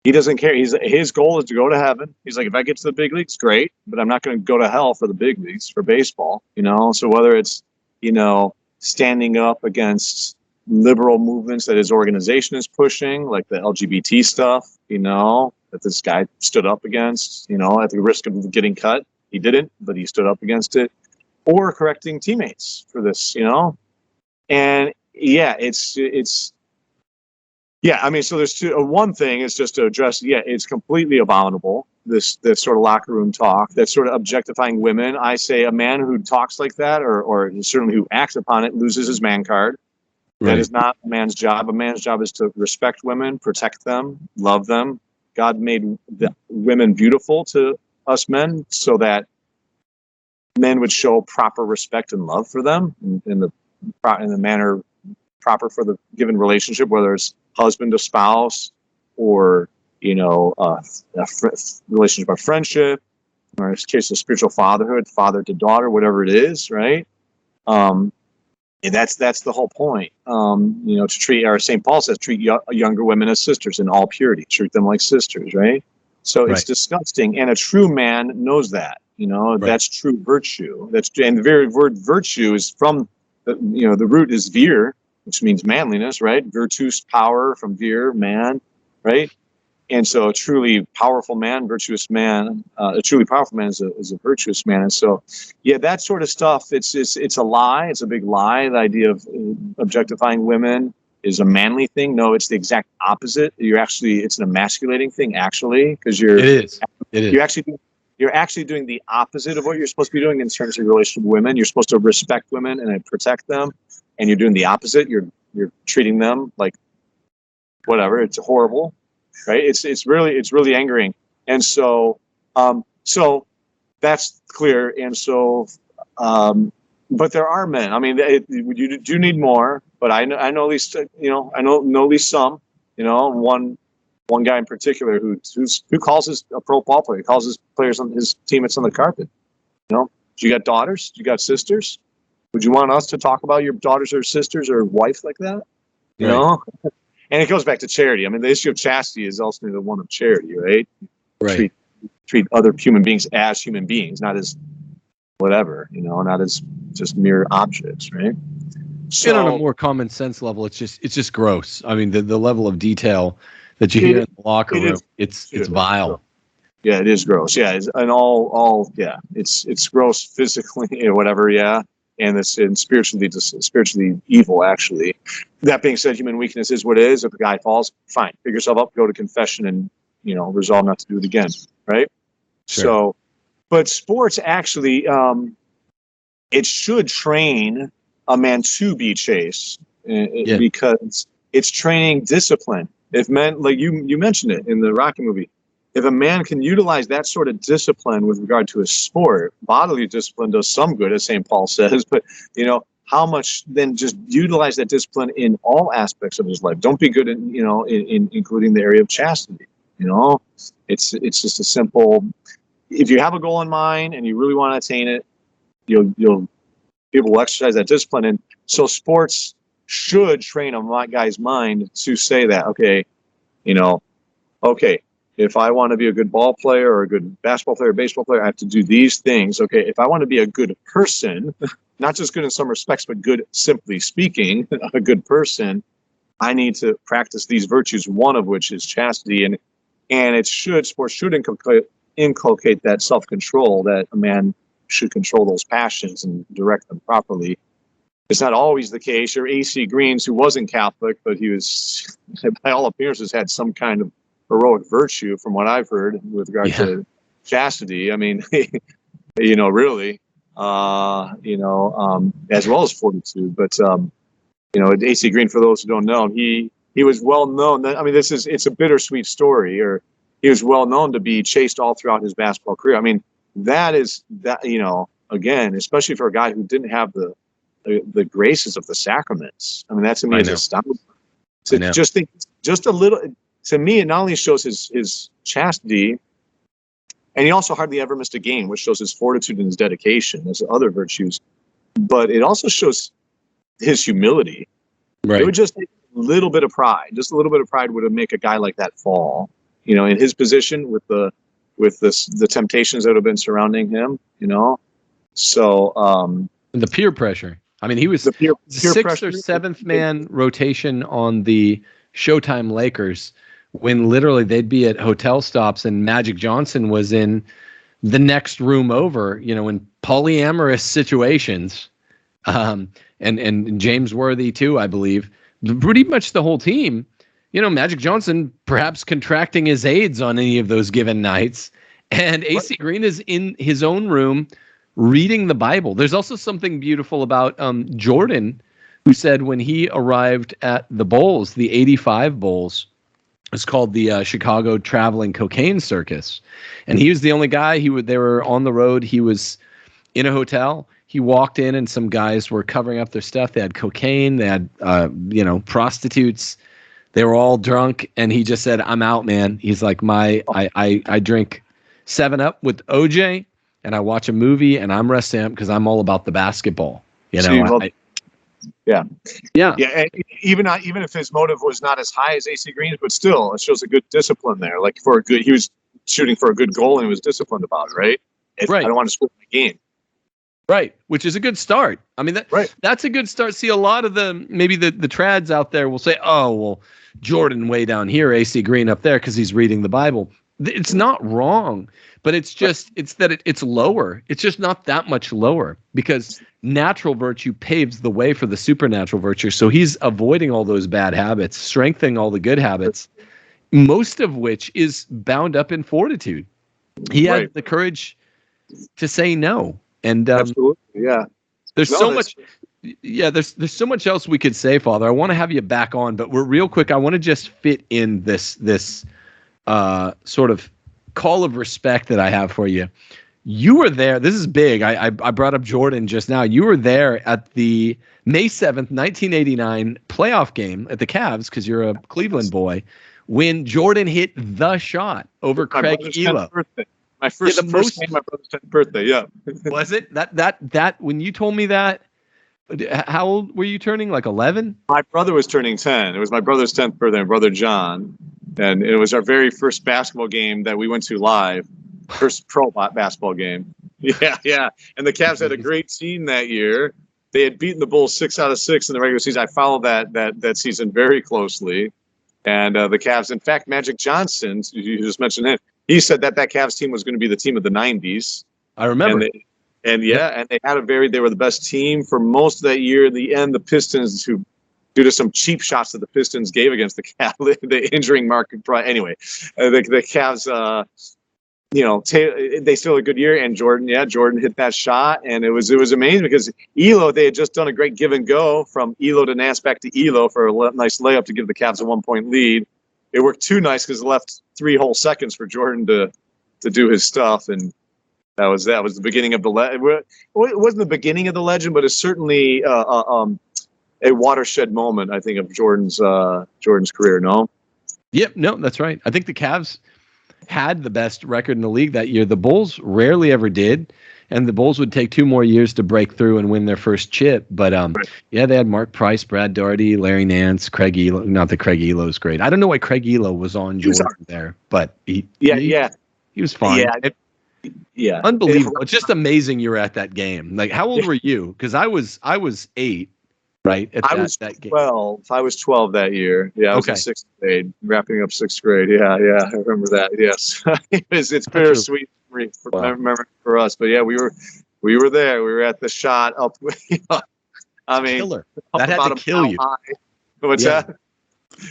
He doesn't care. His goal is to go to heaven. He's like, if I get to the big leagues, great, but I'm not going to go to hell for the big leagues for baseball. So whether it's standing up against liberal movements that his organization is pushing, like the LGBT stuff, that this guy stood up against, at the risk of getting cut. He didn't, but he stood up against it. Or correcting teammates for this, And yeah, I mean, so there's one thing is just to address, it's completely abominable, this sort of locker room talk, that sort of objectifying women. I say a man who talks like that, or certainly who acts upon it, loses his man card. Right. That is not a man's job. A man's job is to respect women, protect them, love them. God made the women beautiful to us men so that men would show proper respect and love for them in the manner proper for the given relationship, whether it's husband to spouse or relationship of friendship, or in this case of spiritual fatherhood, father to daughter, whatever it is, right? And that's the whole point. To treat, or St. Paul says, treat younger women as sisters in all purity, treat them like sisters, right? So it's disgusting, and a true man knows that. That's true virtue. And the very word virtue is from the root is vir, which means manliness, right? Virtus, power, from vir, man, right? And so a truly powerful man, virtuous man, a truly powerful man is a virtuous man. And so, that sort of stuff, it's a lie. It's a big lie. The idea of objectifying women is a manly thing. No, it's the exact opposite. It's an emasculating thing, actually, because It is. You're actually doing the opposite of what you're supposed to be doing in terms of your relationship with women. You're supposed to respect women and protect them, and you're doing the opposite. You're treating them like whatever. It's horrible, right? It's really angering, and so that's clear. And so, but there are men. I mean, you do need more, but I know at least I know at least some. One guy in particular who calls a pro ball player, calls his players on his teammates on the carpet. You got daughters? You got sisters? Would you want us to talk about your daughters or sisters or wife like that? You know? And it goes back to charity. I mean, the issue of chastity is also the one of charity, right? Right. Treat other human beings as human beings, not as whatever, not as just mere objects, right? So, and on a more common sense level, it's just gross. I mean, the level of detail that you hear in the locker room, it's vile. Yeah, it is gross. Yeah, it's gross physically or whatever. Yeah, and it's spiritually evil. Actually, that being said, human weakness is what it is. If a guy falls, fine, pick yourself up, go to confession, and resolve not to do it again. Right. Sure. So, but sports actually, it should train a man to be chaste because it's training discipline. If men, like you mentioned it in the Rocky movie, if a man can utilize that sort of discipline with regard to his sport, bodily discipline does some good, as St. Paul says, but how much then just utilize that discipline in all aspects of his life. Don't be good in including the area of chastity. It's just a simple, if you have a goal in mind and you really want to attain it, people will exercise that discipline. And so sports should train a guy's mind to say that, okay, if I want to be a good ball player or a good basketball player, baseball player, I have to do these things. Okay, if I want to be a good person, not just good in some respects, but good, simply speaking, a good person, I need to practice these virtues, one of which is chastity. And sports should inculcate that self-control, that a man should control those passions and direct them properly. It's not always the case. Your A.C. Greens, who wasn't Catholic, but he was, by all appearances, had some kind of heroic virtue, from what I've heard, with regard to chastity. I mean, really, as well as fortitude. But A.C. Green, for those who don't know, he was well known. I mean, it's a bittersweet story. Or he was well known to be chaste all throughout his basketball career. I mean, again, especially for a guy who didn't have the graces of the sacraments. I mean, that to me is astounding. Just a little. To me, it not only shows his chastity, and he also hardly ever missed a game, which shows his fortitude and his dedication, as other virtues. But it also shows his humility. Right. It would just take a little bit of pride. Just a little bit of pride would make a guy like that fall. In his position with the temptations that have been surrounding him. So and the peer pressure. I mean, he was The peer sixth pressure. or seventh man rotation on the Showtime Lakers when literally they'd be at hotel stops and Magic Johnson was in the next room over, in polyamorous situations. And James Worthy too, I believe. Pretty much the whole team. Magic Johnson perhaps contracting his AIDS on any of those given nights. And AC Green is in his own room reading the Bible. There's also something beautiful about Jordan, who said when he arrived at the Bulls, the 85 Bulls, it's called the Chicago Traveling Cocaine Circus. And he was the only guy. They were on the road. He was in a hotel. He walked in and some guys were covering up their stuff. They had cocaine. They had, prostitutes. They were all drunk. And he just said, I'm out, man. He's like, I drink 7-Up with OJ and I watch a movie and I'm resting up because I'm all about the basketball. Yeah. Yeah. Even if his motive was not as high as AC Green's, but still, it shows a good discipline there. Like he was shooting for a good goal and he was disciplined about it, right? Right. I don't want to score the game. Right, which is a good start. I mean, that's a good start. See, a lot of the trads out there will say, "Oh, well, Jordan way down here, AC Green up there because he's reading the Bible." It's not wrong, but it's that it's lower. It's just not that much lower because natural virtue paves the way for the supernatural virtue. So he's avoiding all those bad habits, strengthening all the good habits, most of which is bound up in fortitude. He had the courage to say no. And absolutely, yeah. There's so much else we could say, Father. I want to have you back on, but we're real quick. I want to just fit in this sort of call of respect that I have for you. You were there. This is big. I brought up Jordan just now. You were there at the May 7th, 1989 playoff game at the Cavs because you're a Cleveland boy when Jordan hit the shot over Craig Elo. My first game, my brother's 10th birthday. Yeah. Was it that when you told me that? How old were you turning? Like 11? My brother was turning 10. It was my brother's 10th birthday. My brother John, and it was our very first basketball game that we went to live. First pro basketball game. Yeah. And the Cavs had a great team that year. They had beaten the Bulls 6 out of 6 in the regular season. I followed that season very closely. And the Cavs, in fact, Magic Johnson, you just mentioned him. He said that Cavs team was going to be the team of the 90s. I remember. And they they were the best team for most of that year. In the end, the Pistons, who, due to some cheap shots that the Pistons gave against the Cavs, the injuring market. Anyway, the Cavs, they still had a good year. And Jordan hit that shot. And it was amazing because Elo, they had just done a great give and go from Elo to Nance back to Elo for a nice layup to give the Cavs a 1-point lead. It worked too nice because it left 3 whole seconds for Jordan to do his stuff, and that was the beginning of the legend. It wasn't the beginning of the legend, but it's certainly a watershed moment, I think, of Jordan's career. No. Yep. No, that's right. I think the Cavs had the best record in the league that year. The Bulls rarely ever did. And the Bulls would take 2 more years to break through and win their first chip. But they had Mark Price, Brad Daugherty, Larry Nance, Craig Elo. Not that Craig Elo's great. I don't know why Craig Elo was on Jordan there, but he was fine. Yeah. Unbelievable. It's just amazing you were at that game. Like, how old were you? Because I was 8, right? I was 12. I was 12 that year. Yeah, I was in 6th grade, wrapping up 6th grade. Yeah, I remember that. Yes, it's bittersweet. Remember for us, but yeah, we were there. We were at the shot up. I mean, killer. That had to kill you. What's that?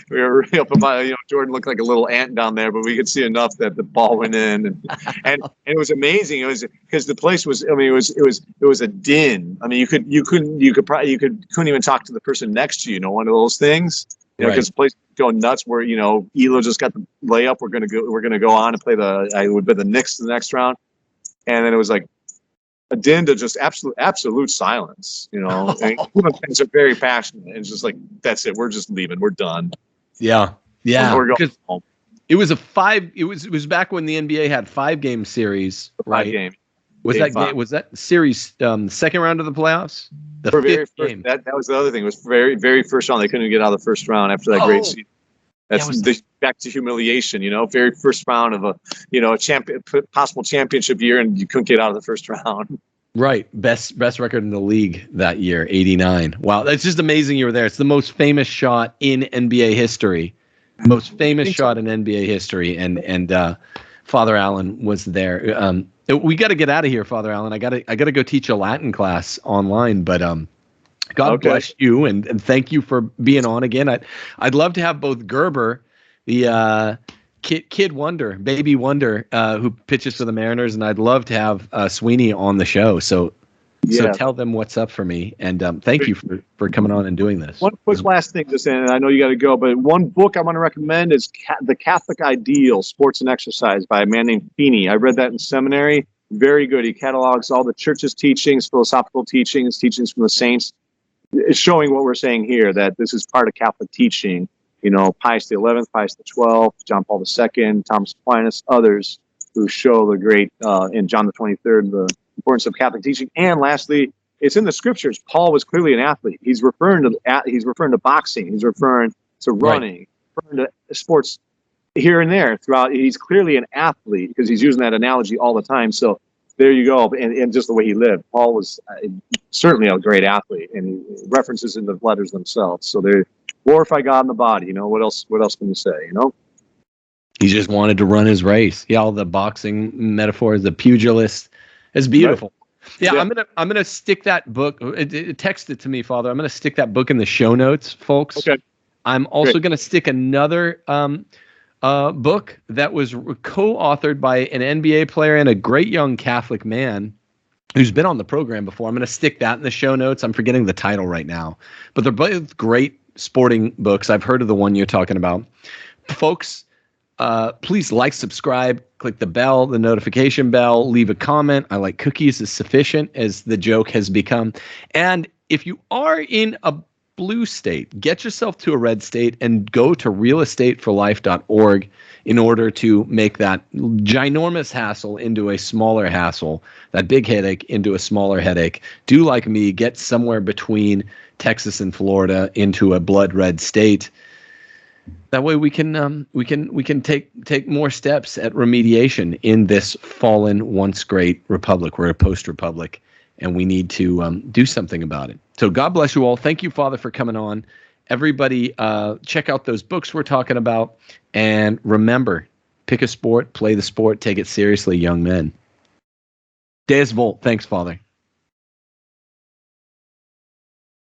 We were up about. Jordan looked like a little ant down there, but we could see enough that the ball went in, and it was amazing. It was because the place was. I mean, it was a din. I mean, you couldn't even talk to the person next to you. One of those things. Because the place was going nuts. Where Elo just got the layup. We're gonna go on and play the Knicks the next round, and then it was like a din to just absolute silence. And fans are very passionate. And it's just like, that's it. We're just leaving. We're done. Yeah. We're going home. It was it was back when the NBA had 5-game series, right? 5 game. Was that series second round of the playoffs? The fifth game. That was the other thing. It was very, very first round. They couldn't get out of the first round after that great season. That's back to humiliation. Very first round of a possible championship year, and you couldn't get out of the first round. Right. Best record in the league that year, 89. Wow. That's just amazing you were there. It's the most famous shot in NBA history. Most famous shot in NBA history. And Father Allen was there. We got to get out of here, Father Allen. I got to go teach a Latin class online, but God bless you and thank you for being on again. I'd love to have both Gerber, the Kid Wonder, Baby Wonder, who pitches for the Mariners, and I'd love to have Sweeney on the show. So tell them what's up for me, and thank you for coming on and doing this. One quick last thing, just and I know you got to go, but one book I want to recommend is The Catholic Ideal: Sports and Exercise by a man named Feeney. I read that in seminary. Very good. He catalogs all the church's teachings, philosophical teachings, teachings from the saints. It's showing what we're saying here, that this is part of Catholic teaching. You know, Pius XI, Pius XII, John Paul II, Thomas Aquinas, others who show the great, in John the 23rd, the importance of Catholic teaching. And lastly, it's in the scriptures. Paul was clearly an athlete. He's referring to boxing. He's referring to running, referring to sports here and there throughout. He's clearly an athlete because he's using that analogy all the time. So there you go. And just the way he lived. Paul was certainly a great athlete, and he references in the letters themselves. So they glorify God in the body. You know, what else can you say, you know? He just wanted to run his race. Yeah, all the boxing metaphors, the pugilist. It's beautiful. Right. Yeah, I'm gonna stick that book. Text it to me, Father. I'm gonna stick that book in the show notes, folks. Okay. I'm also gonna stick another book that was co-authored by an NBA player and a great young Catholic man who's been on the program before. I'm gonna stick that in the show notes. I'm forgetting the title right now, but they're both great sporting books. I've heard of the one you're talking about, folks. Please like, subscribe, click the bell, the notification bell, leave a comment. I like cookies is sufficient, as the joke has become. And if you are in a blue state, get yourself to a red state and go to realestateforlife.org in order to make that ginormous hassle into a smaller hassle, that big headache into a smaller headache. Do like me, get somewhere between Texas and Florida into a blood red state. That way we can take more steps at remediation in this fallen, once great republic. We're a post-republic, and we need to do something about it. So God bless you all. Thank you, Father, for coming on. Everybody, check out those books we're talking about, and remember, pick a sport, play the sport, take it seriously, young men. Deus Volt. Thanks, Father.